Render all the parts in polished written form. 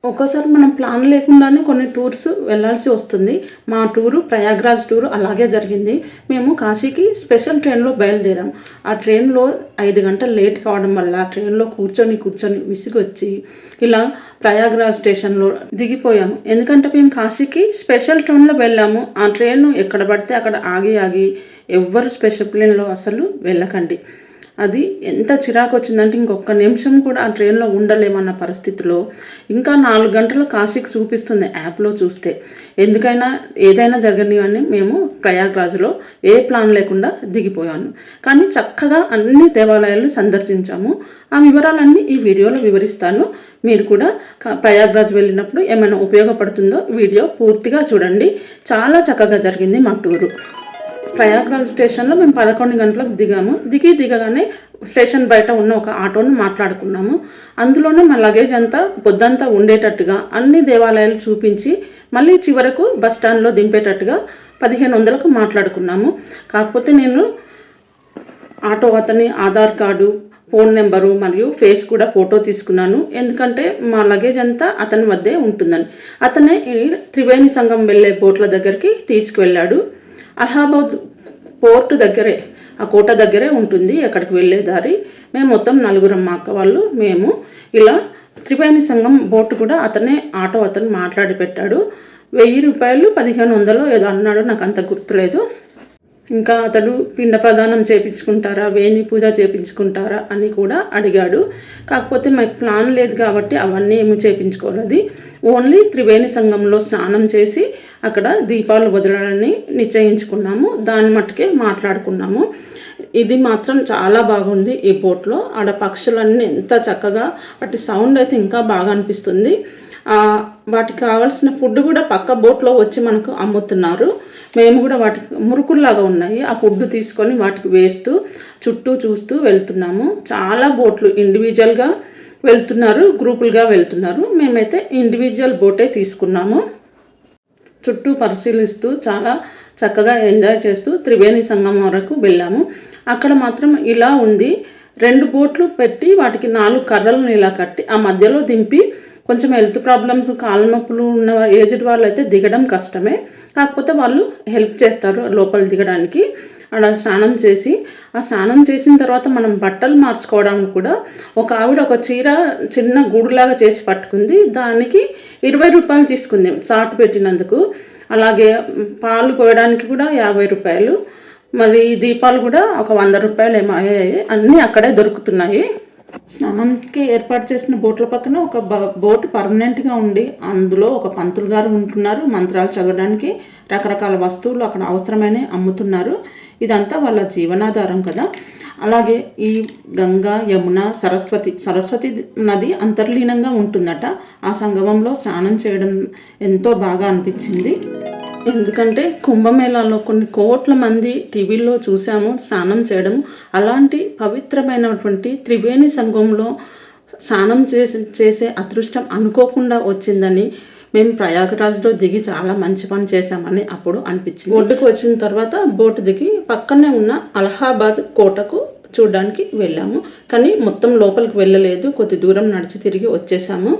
ఒక్కోసారి మనం ప్లాన్ లేకుండానే కొన్ని టూర్స్ వెళ్ళాల్సి వస్తుంది. మా టూరు ప్రయాగ్రాజ్ టూరు అలాగే జరిగింది. మేము కాశీకి స్పెషల్ ట్రైన్లో బయలుదేరాం. ఆ ట్రైన్లో 5 గంటలు లేట్ కావడం వల్ల ట్రైన్లో కూర్చొని విసిగొచ్చి ఇలా ప్రయాగ్రాజ్ స్టేషన్లో దిగిపోయాము. ఎందుకంటే మేము కాశీకి స్పెషల్ ట్రైన్లో వెళ్ళాము. ఆ ట్రైన్ ఎక్కడ పడితే అక్కడ ఆగి ఎవ్వరు స్పెషల్ ట్రైన్లో అసలు వెళ్ళకండి. అది ఎంత చిరాకు వచ్చిందంటే ఇంకొక నిమిషం కూడా ఆ ట్రైన్లో ఉండలేమన్న పరిస్థితిలో ఇంకా 4 గంటలు కాశీకి చూపిస్తుంది యాప్లో చూస్తే. ఎందుకైనా ఏదైనా జరగనివని మేము ప్రయాగ్రాజ్లో ఏ ప్లాన్ లేకుండా దిగిపోయాను. కానీ చక్కగా అన్ని దేవాలయాలు సందర్శించాము. ఆ వివరాలన్నీ ఈ వీడియోలో వివరిస్తాను. మీరు కూడా ప్రయాగ్రాజ్ వెళ్ళినప్పుడు ఏమైనా ఉపయోగపడుతుందో వీడియో పూర్తిగా చూడండి. చాలా చక్కగా జరిగింది మా టూరు. ప్రయాగ్రాజ్ స్టేషన్లో మేము 11 గంటలకు దిగాము. దిగగానే స్టేషన్ బయట ఉన్న ఒక ఆటోను మాట్లాడుకున్నాము. అందులోనే మా లగేజ్ అంతా పొద్దంతా ఉండేటట్టుగా అన్ని దేవాలయాలు చూపించి మళ్ళీ చివరకు బస్ స్టాండ్లో దింపేటట్టుగా 1500కు మాట్లాడుకున్నాము. కాకపోతే నేను ఆటో అతని ఆధార్ కార్డు, ఫోన్ నెంబరు మరియు ఫేస్ కూడా ఫోటో తీసుకున్నాను. ఎందుకంటే మా లగేజ్ అంతా అతని వద్దే ఉంటుందని. అతనే త్రివేణి సంగం వెళ్ళే బోట్ల దగ్గరికి తీసుకువెళ్ళాడు. అలహాబాద్ పోర్టు దగ్గరే, ఆ కోట దగ్గరే ఉంటుంది అక్కడికి వెళ్ళే దారి. మేము మొత్తం 4 మా అక్క వాళ్ళు మేము ఇలా త్రివేణి సంగం బోటు కూడా ఆటో అతను మాట్లాడి పెట్టాడు. 1000 రూపాయలు 1500 ఏదో అన్నాడు, నాకు అంత గుర్తులేదు. ఇంకా అతడు పిండ ప్రదానం చేయించుకుంటారా, వేణి పూజ చేయించుకుంటారా అని కూడా అడిగాడు. కాకపోతే మాకు ప్లాన్ లేదు కాబట్టి అవన్నీ ఏమీ చేయించుకోలేదు. ఓన్లీ త్రివేణి సంగంలో స్నానం చేసి అక్కడ దీపాలు వదలాలని నిశ్చయించుకున్నాము. దాని మట్టుకే మాట్లాడుకున్నాము. ఇది మాత్రం చాలా బాగుంది ఈ బోట్లో. ఆడ పక్షులన్నీ ఎంత చక్కగా, వాటి సౌండ్ అయితే ఇంకా బాగా అనిపిస్తుంది. వాటికి కావాల్సిన ఫుడ్ కూడా పక్క బోట్లో వచ్చి మనకు అమ్ముతున్నారు. మేము కూడా వాటికి మురుకుల్లాగా ఉన్నాయి, ఆ ఫుడ్ తీసుకొని వాటికి వేస్తూ చుట్టూ చూస్తూ వెళ్తున్నాము. చాలా బోట్లు ఇండివిజువల్గా వెళ్తున్నారు, గ్రూపులుగా వెళ్తున్నారు. మేమైతే ఇండివిజువల్ బోటే తీసుకున్నాము. చుట్టూ పరిశీలిస్తూ చాలా చక్కగా ఎంజాయ్ చేస్తూ త్రివేణి సంగమం వరకు వెళ్ళాము. అక్కడ మాత్రం ఇలా ఉంది, 2 బోట్లు పెట్టి వాటికి 4 కర్రలను ఇలా కట్టి ఆ మధ్యలో దింపి, కొంచెం హెల్త్ ప్రాబ్లమ్స్, కాళ్ళ నొప్పులు ఉన్న ఏజ్డ్ వాళ్ళు అయితే దిగడం కష్టమే. కాకపోతే వాళ్ళు హెల్ప్ చేస్తారు లోపల దిగడానికి. అక్కడ స్నానం చేసి, ఆ స్నానం చేసిన తర్వాత మనం బట్టలు మార్చుకోవడానికి కూడా ఒక ఆవిడ ఒక చీర చిన్న గూడులాగా చేసి పట్టుకుంది. దానికి 20 రూపాయలు తీసుకుంది చాటు పెట్టినందుకు. అలాగే పాలు పోయడానికి కూడా 50 రూపాయలు. మరి దీపాలు కూడా ఒక 100 రూపాయలు ఏమో అయ్యాయి. అన్నీ అక్కడే దొరుకుతున్నాయి. స్నానానికి ఏర్పాటు చేసిన బోట్ల పక్కన ఒక బోటు పర్మనెంట్గా ఉండి అందులో ఒక పంతులు గారు ఉంటున్నారు. మంత్రాలు చదవడానికి రకరకాల వస్తువులు అక్కడ అవసరమైన అమ్ముతున్నారు. ఇదంతా వాళ్ళ జీవనాధారం కదా. అలాగే ఈ గంగా, యమున, సరస్వతి నది అంతర్లీనంగా ఉంటుందట. ఆ సంగమంలో స్నానం చేయడం ఎంతో బాగా అనిపించింది. ఎందుకంటే కుంభమేళాలో కొన్ని కోట్ల మంది టీవీల్లో చూసాము స్నానం చేయడం. అలాంటి పవిత్రమైనటువంటి త్రివేణి సంగంలో స్నానం చేసే అదృష్టం అనుకోకుండా వచ్చిందని మేము ప్రయాగరాజ్లో దిగి చాలా మంచి పని చేశామని అప్పుడు అనిపించింది. ఒడ్డుకు వచ్చిన తర్వాత బోటు దిగి పక్కనే ఉన్న అలహాబాద్ కోటకు చూడడానికి వెళ్ళాము. కానీ మొత్తం లోపలికి వెళ్ళలేదు, కొద్ది దూరం నడిచి తిరిగి వచ్చేసాము.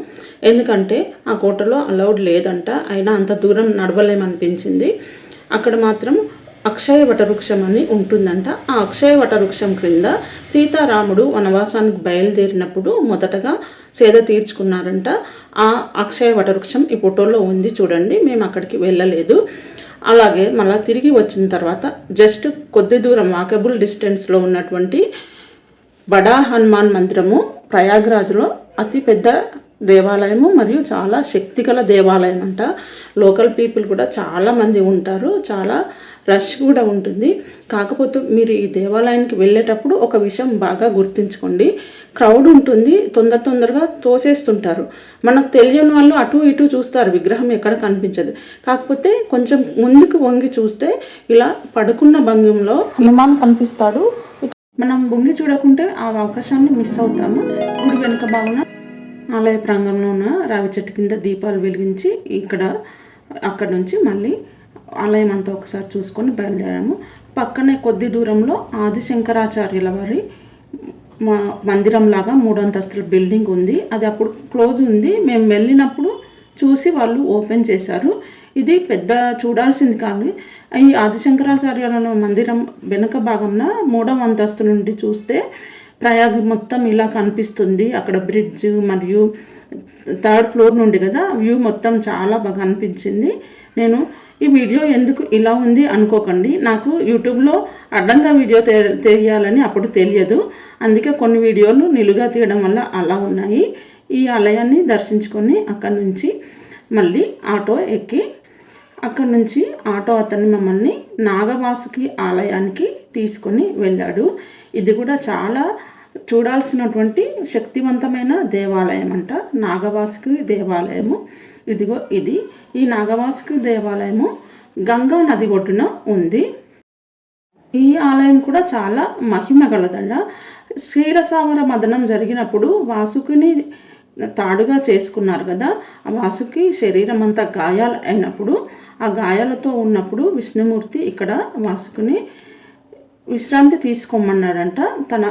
ఎందుకంటే ఆ కోటలో అలౌడ్ లేదంట. అయినా అంత దూరం నడవలేమనిపించింది. అక్కడ మాత్రం అక్షయ వటవృక్షం అని ఉంటుందంట. ఆ అక్షయ వటవృక్షం క్రింద సీతారాముడు వనవాసానికి బయలుదేరినప్పుడు మొదటగా సేద తీర్చుకున్నారంట. ఆ అక్షయ వటవృక్షం ఈ ఫోటోలో ఉంది చూడండి. మేము అక్కడికి వెళ్ళలేదు. అలాగే మళ్ళీ తిరిగి వచ్చిన తర్వాత జస్ట్ కొద్ది దూరం వాకబుల్ డిస్టెన్స్లో ఉన్నటువంటి బడా హనుమాన్ మందిరము ప్రయాగ్రాజ్లో అతిపెద్ద దేవాలయము మరియు చాలా శక్తిగల దేవాలయం అంట. లోకల్ పీపుల్ కూడా చాలామంది ఉంటారు, చాలా రష్ కూడా ఉంటుంది. కాకపోతే మీరు ఈ దేవాలయానికి వెళ్ళేటప్పుడు ఒక విషయం బాగా గుర్తుంచుకోండి, క్రౌడ్ ఉంటుంది, తొందరగా తోసేస్తుంటారు. మనకు తెలియని వాళ్ళు అటు ఇటు చూస్తారు, విగ్రహం ఎక్కడ కనిపించదు. కాకపోతే కొంచెం ముందుకు వంగి చూస్తే ఇలా పడుకున్న భంగిమలో హనుమాన్ కనిపిస్తాడు. మనం వంగి చూడకుంటే ఆ అవకాశాన్ని మిస్ అవుతాము. గుడి వెనుక భాగన ఆలయ ప్రాంగణంలో ఉన్న రావి చెట్టు కింద దీపాలు వెలిగించి అక్కడ నుంచి మళ్ళీ ఆలయం అంతా ఒకసారి చూసుకొని బయలుదేరాము. పక్కనే కొద్ది దూరంలో ఆది శంకరాచార్యుల వారి మందిరం లాగా 3 అంతస్తుల బిల్డింగ్ ఉంది. అది అప్పుడు క్లోజ్ ఉంది. మేము వెళ్ళినప్పుడు చూసి వాళ్ళు ఓపెన్ చేశారు. ఇది పెద్ద చూడాల్సింది కానీ ఈ ఆదిశంకరాచార్యుల మందిరం వెనుక భాగంన 3వ అంతస్తు నుండి చూస్తే ప్రయాగ్ మొత్తం ఇలా కనిపిస్తుంది. అక్కడ బ్రిడ్జ్ మరియు 3rd ఫ్లోర్ నుండి కదా వ్యూ మొత్తం చాలా బాగా అనిపించింది. నేను ఈ వీడియో ఎందుకు ఇలా ఉంది అనుకోకండి, నాకు యూట్యూబ్లో అడ్డంగా వీడియో తీయాలని అప్పుడు తెలియదు. అందుకే కొన్ని వీడియోలు నిలుగా తీయడం వల్ల అలా ఉన్నాయి. ఈ ఆలయాన్ని దర్శించుకొని అక్కడి నుంచి మళ్ళీ ఆటో ఎక్కి అక్కడి నుంచి ఆటో అతన్ని మమ్మల్ని నాగవాసుకి ఆలయానికి తీసుకొని వెళ్ళాడు. ఇది కూడా చాలా చూడాల్సినటువంటి శక్తివంతమైన దేవాలయం అంట, నాగవాసుకి దేవాలయము. ఇదిగో ఇది ఈ నాగవాసుకి దేవాలయము గంగా నది ఒడ్డున ఉంది. ఈ ఆలయం కూడా చాలా మహిమ గలదండ. క్షీరసాగర మదనం జరిగినప్పుడు వాసుకిని తాడుగా చేసుకున్నారు కదా, ఆ వాసుకి శరీరం అంతా గాయాలు అయినప్పుడు ఆ గాయాలతో ఉన్నప్పుడు విష్ణుమూర్తి ఇక్కడ వాసుకుని విశ్రాంతి తీసుకోమన్నాడంట. తన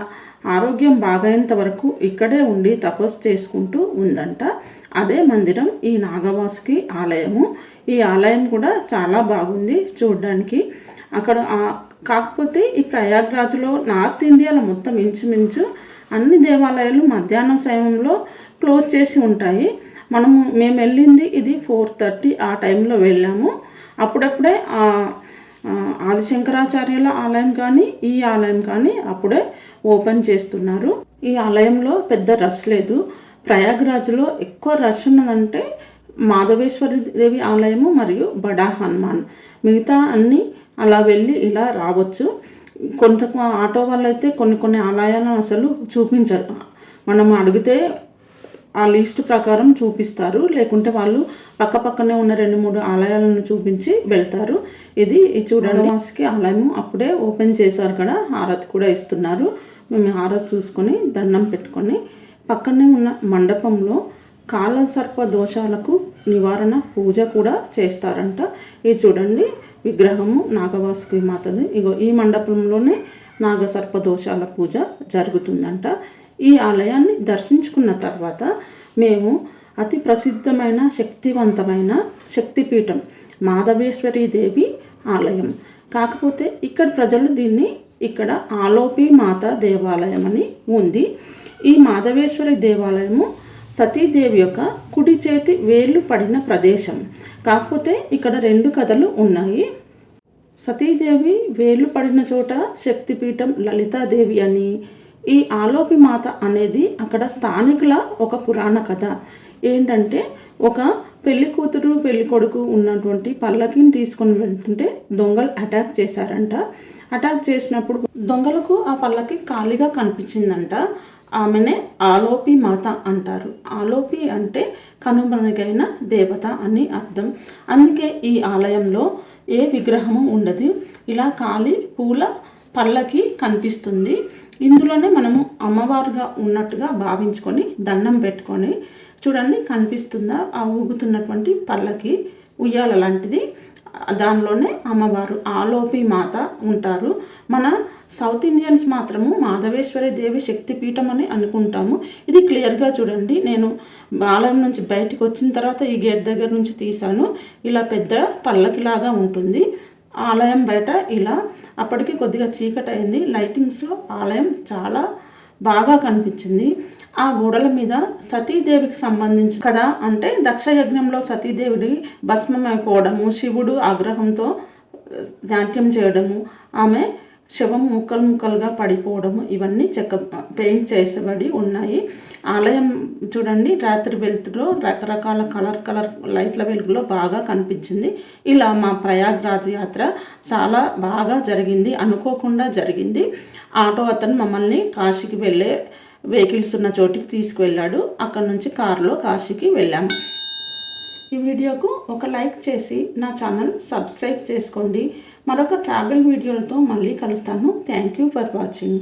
ఆరోగ్యం బాగైనంత వరకు ఇక్కడే ఉండి తపస్సు చేసుకుంటూ ఉందంట. అదే మందిరం ఈ నాగవాసుకి ఆలయము. ఈ ఆలయం కూడా చాలా బాగుంది చూడడానికి. అక్కడ కాకపోతే ఈ ప్రయాగ్రాజ్లో నార్త్ ఇండియాలో మొత్తం ఇంచుమించు అన్ని దేవాలయాలు మధ్యాహ్నం సమయంలో క్లోజ్ చేసి ఉంటాయి. మేము వెళ్ళింది ఇది 4:30 ఆ టైంలో వెళ్ళాము. అప్పుడప్పుడే ఆదిశంకరాచార్యుల ఆలయం కానీ ఈ ఆలయం కానీ అప్పుడే ఓపెన్ చేస్తున్నారు. ఈ ఆలయంలో పెద్ద రష్ లేదు. ప్రయాగ్రాజ్లో ఎక్కువ రష్ ఉన్నదంటే మాధవేశ్వరి దేవి ఆలయము మరియు బడా హనుమాన్. మిగతా అన్నీ అలా వెళ్ళి ఇలా రావచ్చు. కొంత ఆటో వాళ్ళైతే కొన్ని ఆలయాలను అసలు చూపించరు. మనం అడిగితే ఆ లిస్ట్ ప్రకారం చూపిస్తారు, లేకుంటే వాళ్ళు పక్కపక్కనే ఉన్న 2-3 ఆలయాలను చూపించి వెళ్తారు. ఇది చూడండి వాసుకి ఆలయము అప్పుడే ఓపెన్ చేశారు కదా, హారతి కూడా ఇస్తున్నారు. మేము హారతి చూసుకొని దండం పెట్టుకొని పక్కనే ఉన్న మండపంలో కాలసర్ప దోషాలకు నివారణ పూజ కూడా చేస్తారంట. ఇది చూడండి విగ్రహము నాగవాసుకి మాతది. ఇగో ఈ మండపంలోనే నాగసర్ప దోషాల పూజ జరుగుతుందంట. ఈ ఆలయాన్ని దర్శించుకున్న తర్వాత మేము అతి ప్రసిద్ధమైన శక్తివంతమైన శక్తిపీఠం మాధవేశ్వరి దేవి ఆలయం. కాకపోతే ఇక్కడ ప్రజలు దీన్ని ఇక్కడ ఆలోపి మాత దేవాలయం అని ఉంది. ఈ మాధవేశ్వరి దేవాలయము సతీదేవి యొక్క కుడి చేతి వేళ్ళు పడిన ప్రదేశం. కాకపోతే ఇక్కడ 2 కథలు ఉన్నాయి. సతీదేవి వేళ్ళు పడిన చోట శక్తిపీఠం లలితాదేవి అని, ఈ ఆలోపి మాత అనేది అక్కడ స్థానికుల ఒక పురాణ కథ. ఏంటంటే ఒక పెళ్లి కూతురు పెళ్లి కొడుకు ఉన్నటువంటి పల్లకిని తీసుకొని వెళ్తుంటే దొంగలు అటాక్ చేశారంట. అటాక్ చేసినప్పుడు దొంగలకు ఆ పల్లకి ఖాళీగా కనిపించిందంట. ఆమెనే ఆలోపి మాత అంటారు. ఆలోపి అంటే కనుమరుగైన దేవత అని అర్థం. అందుకే ఈ ఆలయంలో ఏ విగ్రహము ఉండదు. ఇలా ఖాళీ పూల పల్లకి కనిపిస్తుంది. ఇందులోనే మనము అమ్మవారుగా ఉన్నట్టుగా భావించుకొని దండం పెట్టుకొని చూడండి కనిపిస్తుందా ఆ ఊగుతున్నటువంటి పల్లకి ఉయ్యాల లాంటిది. దానిలోనే అమ్మవారు ఆలోపి మాత ఉంటారు. మన సౌత్ ఇండియన్స్ మాత్రము మాధవేశ్వరి దేవి శక్తిపీఠం అని అనుకుంటాము. ఇది క్లియర్గా చూడండి. నేను ఆలయం నుంచి బయటకు వచ్చిన తర్వాత ఈ గేట్ దగ్గర నుంచి తీశాను. ఇలా పెద్ద పల్లకిలాగా ఉంటుంది ఆలయం బయట. ఇలా అప్పటికి కొద్దిగా చీకటి అయింది. లైటింగ్స్లో ఆలయం చాలా బాగా కనిపించింది. ఆ గోడల మీద సతీదేవికి సంబంధించి కదా, అంటే దక్షయజ్ఞంలో సతీదేవిని భస్మమైపోవడము, శివుడు ఆగ్రహంతో నాట్యం చేయడము, ఆమె శవం ముక్కలుగా పడిపోవడము, ఇవన్నీ పెయింట్ చేసబడి ఉన్నాయి. ఆలయం చూడండి రాత్రి వెలుతురులో రకరకాల కలర్ లైట్ల వెలుగులో బాగా కనిపించింది. ఇలా మా ప్రయాగ్రాజ్ యాత్ర చాలా బాగా జరిగింది, అనుకోకుండా జరిగింది. ఆటో అతను మమ్మల్ని కాశీకి వెళ్ళే వెహికల్స్ ఉన్న చోటికి తీసుకువెళ్ళాడు. అక్కడ నుంచి కారులో కాశీకి వెళ్ళాము. ఈ వీడియోకు ఒక లైక్ చేసి నా ఛానల్ సబ్స్క్రైబ్ చేసుకోండి. మరొక ట్రావెల్ వీడియోలతో మళ్ళీ కలుస్తాను. Thank you for watching.